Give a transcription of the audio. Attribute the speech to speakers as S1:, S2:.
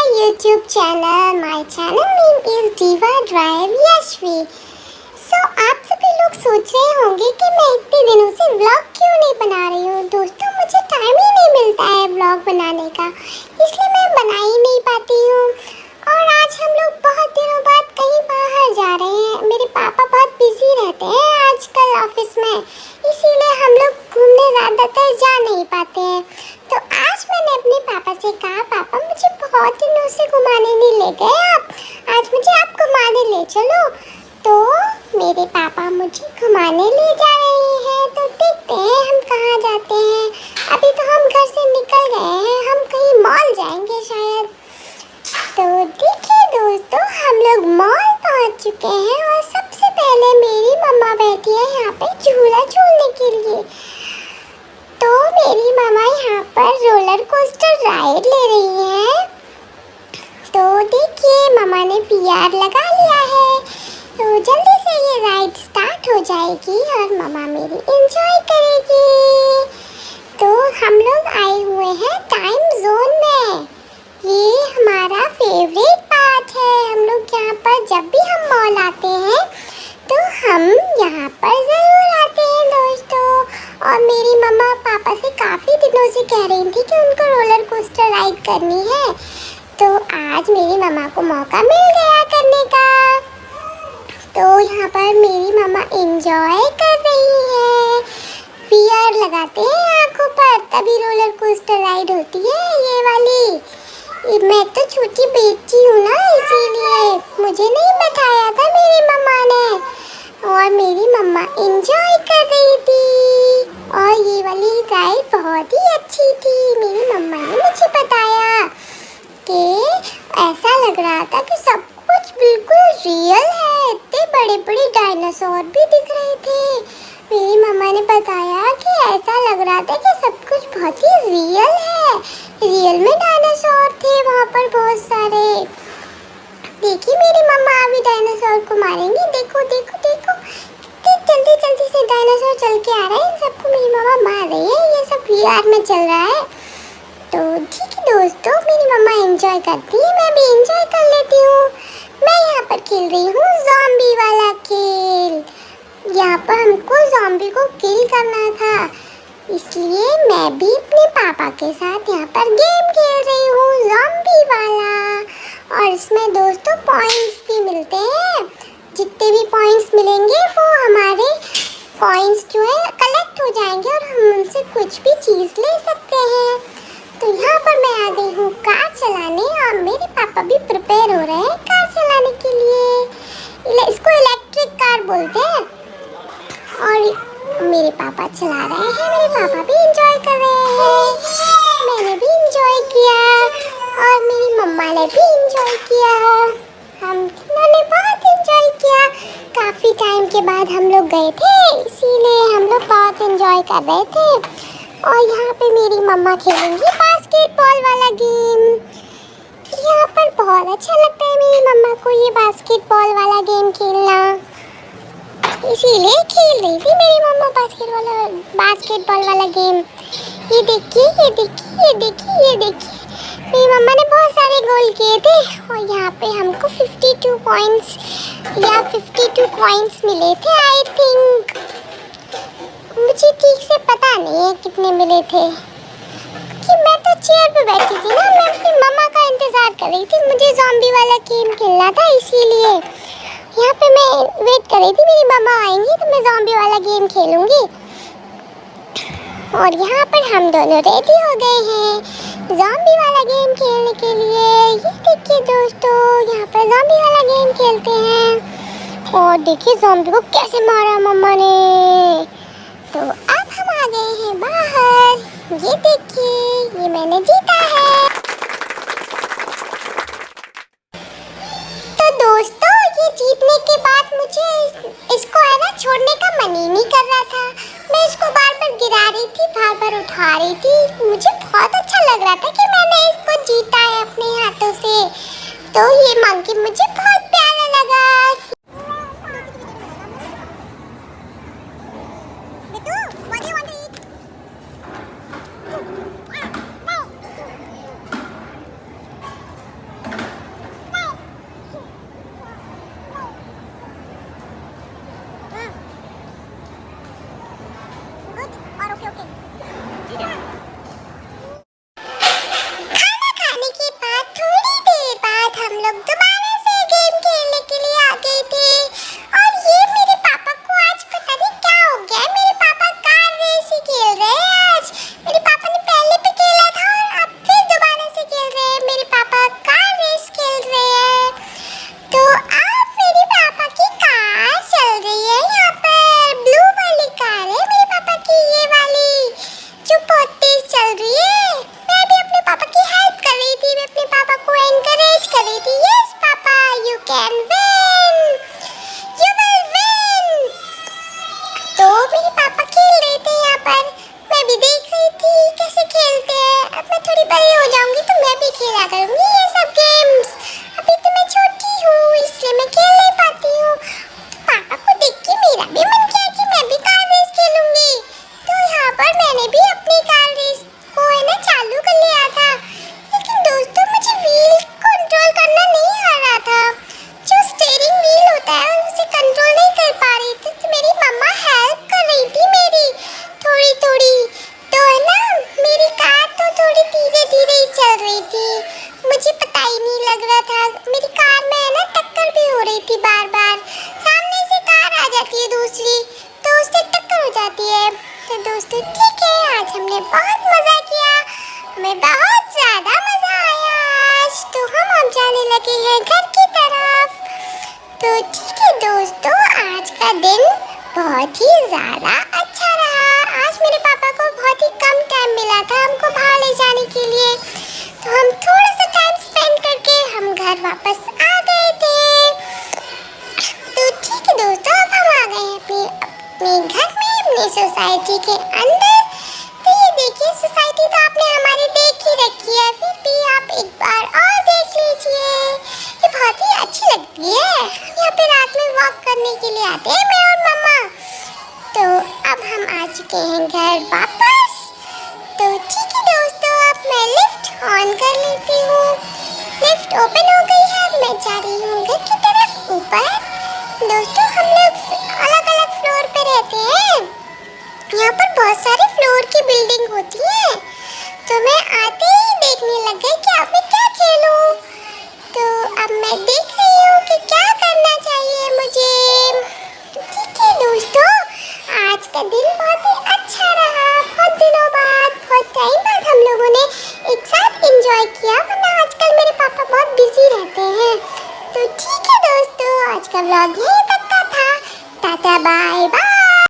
S1: YouTube channel. My channel name is Diva Drive Yashvi. So आप सभी लोग सोच रहे होंगे कि मैं इतने दिनों से व्लॉग क्यों नहीं बना रही हूँ। दोस्तों मुझे टाइम ही नहीं मिलता है व्लॉग बनाने का, इसलिए मैं बना ही नहीं पाती हूँ। और आज हम लोग बहुत दिनों बाद कहीं बाहर जा रहे हैं। मेरे पापा बहुत बिजी रहते हैं आजकल ऑफिस में, इसीलिए हम लोग घूमने ज़्यादातर जा नहीं पाते हैं। तो आज मैंने अपने पापा से कहा, पापा मुझे बहुत दिनों से घुमाने नहीं ले गए आप, आज मुझे आप घुमाने ले चलो। तो मेरे पापा मुझे घुमाने ले जा रहे हैं, तो देखते हैं हम कहाँ जाते हैं। अभी तो हम घर से निकल गए हैं, हम कहीं मॉल जाएंगे शायद। तो देखिए दोस्तों, हम लोग मॉल पहुँच चुके हैं और सबसे पहले मेरी मम्मा बैठी है यहाँ पे झूला झूलने के लिए। तो मेरी मामा यहाँ पर रोलर कोस्टर राइड ले रही है। तो देखिए मामा ने VR लगा लिया है, तो जल्दी से ये राइड स्टार्ट हो जाएगी और मामा मेरी एंजॉय करेगी। तो हम लोग आए हुए हैं टाइम जोन में। ये हमारा फेवरेट पार्ट है। हम लोग यहाँ पर जब भी हम मॉल आते हैं तो हम यहाँ पर ज़रूर आते हैं दोस्तों। और मेरी मम्मा पापा से काफ़ी दिनों से कह रही थी कि उनको रोलर कोस्टर राइड करनी है, तो आज मेरी मम्मा को मौका मिल गया करने का। तो यहाँ पर मेरी मम्मा एंजॉय कर रही है। VR लगाते हैं आँखों पर तभी रोलर कोस्टर राइड होती है ये वाली। मैं तो छोटी बेटी हूँ ना, इसीलिए मुझे नहीं बताया था मेरी मम्मा ने। और मेरी मम्मा एंजॉय कर रही थी और ये वाली राइड बहुत ही अच्छी थी। मेरी मम्मा ने मुझे बताया कि ऐसा लग रहा था कि सब कुछ बिल्कुल रियल है। इतने बड़े बड़े डायनासोर भी दिख रहे थे। मेरी मम्मा ने बताया कि ऐसा लग रहा था कि सब कुछ बहुत ही रियल है। रियल में डायनासोर थे वहाँ पर बहुत सारे। देखिए मेरी मम्मा अभी डायनासोर को मारेंगी। देखो देखो देखो, कितनी जल्दी से डायनासोर चल के आ रहा है। इन सबको मेरी मम्मा मार रही है। ये सब VR में चल रहा है। तो ठीक है दोस्तों, मेरी मम्मा एंजॉय करती है, मैं भी एंजॉय कर लेती हूँ। मैं यहाँ पर खेल रही हूँ ज़ॉम्बी वाला खेल। यहाँ पर हमको ज़ॉम्बी को किल करना था, इसलिए मैं भी अपने पापा के साथ यहाँ पर गेम खेल रही हूँ ज़ॉम्बी वाला। और इसमें दोस्तों पॉइंट्स भी मिलते हैं। जितने भी पॉइंट्स मिलेंगे वो हमारे पॉइंट्स जो है कलेक्ट हो जाएंगे और हम उनसे कुछ भी चीज़ ले सकते हैं। तो यहाँ पर मैं आ गई हूँ कार चलाने और मेरे पापा भी प्रिपेयर हो रहे हैं कार चलाने के लिए। इसको इलेक्ट्रिक कार बोलते हैं। और मेरे पापा चला रहे हैं, मेरे पापा भी एंजॉय कर रहे हैं। मैंने भी एंजॉय किया और मेरी मम्मा ने भी एंजॉय किया। हम तीनों ने बहुत एंजॉय किया। काफ़ी टाइम के बाद हम लोग गए थे, इसीलिए हम लोग बहुत एंजॉय कर रहे थे। और यहाँ पे मेरी मम्मा खेलेंगी बास्केटबॉल वाला गेम। यहाँ पर बहुत अच्छा लगता है मेरी मम्मा को ये बास्केटबॉल वाला गेम खेलना, इसीलिए खेल रही थी मेरी मम्मा बास्केटबॉल वाला गेम। ये देखिए ये देखिए ये देखिए ये देखिए, मेरी मम्मा ने बहुत सारे गोल किए थे और यहाँ पे हमको 52 पॉइंट्स या 52 कॉइन्स मिले थे आई थिंक। मुझे ठीक से पता नहीं है कितने मिले थे, कि मैं तो चेयर पे बैठी थी ना, मैं अपनी मम्मा का इंतज़ार कर रही थी। मुझे ज़ॉम्बी वाला गेम खेलना था, इसीलिए यहाँ पे मैं वेट कर रही थी मेरी मम्मा आएंगी तो मैं ज़ॉम्बी वाला गेम खेलूँगी। और यहाँ पर हम दोनों रेडी हो गए हैं ज़ॉम्बी वाला गेम खेलने के लिए। ये देखिए दोस्तों, यहाँ पर ज़ॉम्बी वाला गेम खेलते हैं। और देखिए ज़ॉम्बी को कैसे मारा मम्मा ने। तो अब हम आ गए हैं बाहर। ये देखिए, ये मैंने जीता है। तो दोस्तों, ये जीतने के बाद मुझे इसको है ना छोड़ने का मन ही नहीं कर रहा था। मैं इसको बार बार गिरा रही थी, बार बार उठा रही थी। मुझे बहुत अच्छा लग रहा था कि मैंने इसको जीता है अपने हाथों से। तो ये मंकी मुझे बहुत प्यारा लगा। हम लोग दोबारा से गेम खेलने के लिए आ गए थे। और ये मेरे पापा को आज पता नहीं क्या हो गया है, मेरे पापा कार रेस ही खेल रहे हैं आज। मेरे पापा ने पहले भी खेला था और अब फिर दोबारा से खेल रहे हैं। मेरे पापा कार रेस खेल रहे हैं। तो अब मेरे पापा की कार चल रही है, यहाँ पर ब्लू वाली कार है मेरे पापा की, ये वाली जो बहुत तेज चल रही है। मैं भी अपने पापा की हेल्प कर रही थी, मैं अपने पापा को एनकरेज कर रही थी। Yes papa, you can win, you will win. तो मेरे पापा खेल रहे थे यहाँ पर, मैं भी देख रही थी कैसे खेलते हैं। अब मैं थोड़ी बड़ी हो जाऊंगी तो मैं भी खेला करूंगी ये सब गेम्स। अभी तो मैं छोटी हूँ इसलिए मैं खेल नहीं पाती हूँ। पापा को देख के मेरा भी मन किया कि मैं भी कार रेस खेलूंगी। तो यहाँ पर मैंने भी अपनी कार रेस को है ना चालू कर लिया था। लेकिन दोस्तों मुझे व्हील कंट्रोल करना नहीं आ रहा था। जो स्टीयरिंग व्हील होता है उसे कंट्रोल नहीं कर पा रही थी। तो मेरी मम्मा हेल्प कर रही थी मेरी थोड़ी थोड़ी। तो है ना मेरी कार तो थोड़ी धीरे धीरे ही चल रही थी, मुझे पता ही नहीं लग रहा था। मेरी कार में है ना टक्कर भी हो रही थी बार बार। सामने से कार आ जाती है दूसरी तो उससे टक्कर हो जाती है। तो दोस्तों ठीक है, आज हमने बहुत मज़ा किया, हमें बहुत ज़्यादा मज़ा आया आज। तो हम जाने लगे हैं घर की तरफ। तो ठीक है दोस्तों, आज का दिन बहुत ही ज़्यादा अच्छा रहा। आज मेरे पापा को बहुत ही कम टाइम मिला था हमको बाहर ले जाने के लिए, तो हम थोड़ा सा टाइम स्पेंड करके हम घर वापस आ गए थे। तो ठीक है दोस्तों, अब हम आ गए हैं अपने घर में, अपनी सोसाइटी के अंदर। तो ये देखिए सोसाइटी तो आपने हमारी देख ही रखी है, फिर भी आप एक बार और देख लीजिए, ये बहुत ही अच्छी लगती है। यहाँ पे रात में वॉक करने के लिए आते हैं मैं और मम्मा। तो अब हम आ चुके हैं घर वापस। तो ठीक है दोस्तों, अब मैं लिफ्ट ऑन कर लेती हूँ। लिफ्ट ओपन हो गई है, मैं जा रही हूँ घर की तरफ ऊपर। दोस्तों हम लोग अलग अलग फ्लोर पे रहते हैं, यहाँ पर बहुत सारे फ्लोर की बिल्डिंग होती है।